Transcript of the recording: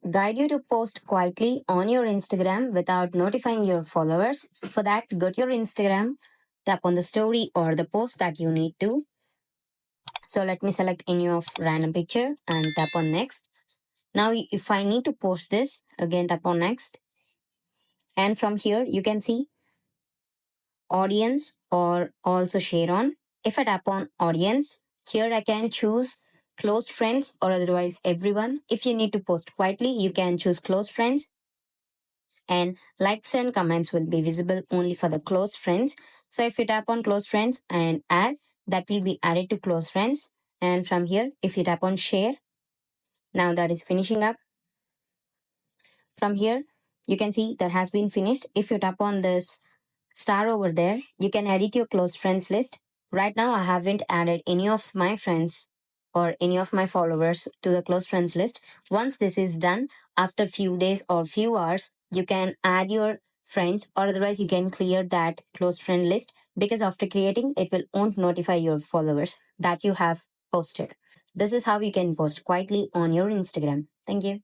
guide you to post quietly on your Instagram without notifying your followers. For that, go to your Instagram, tap on the story or the post that you need to. So let me select any of random picture and tap on next. Now, if I need to post this, again tap on next. And from here, you can see audience or also share on. If I tap on audience, here I can choose close friends or otherwise everyone. If you need to post quietly, you can choose close friends, and likes and comments will be visible only for the close friends. So if you tap on close friends and add, that will be added to close friends. And from here, if you tap on share, now that is finishing up. From here, you can see that has been finished. If you tap on this star over there, you can edit your close friends list. Right now, I haven't added any of my friends or any of my followers to the close friends list. Once this is done, after few days or few hours, you can add your friends, or otherwise you can clear that close friend list, because after creating it will won't notify your followers that you have posted. This is how you can post quietly on your Instagram. Thank you.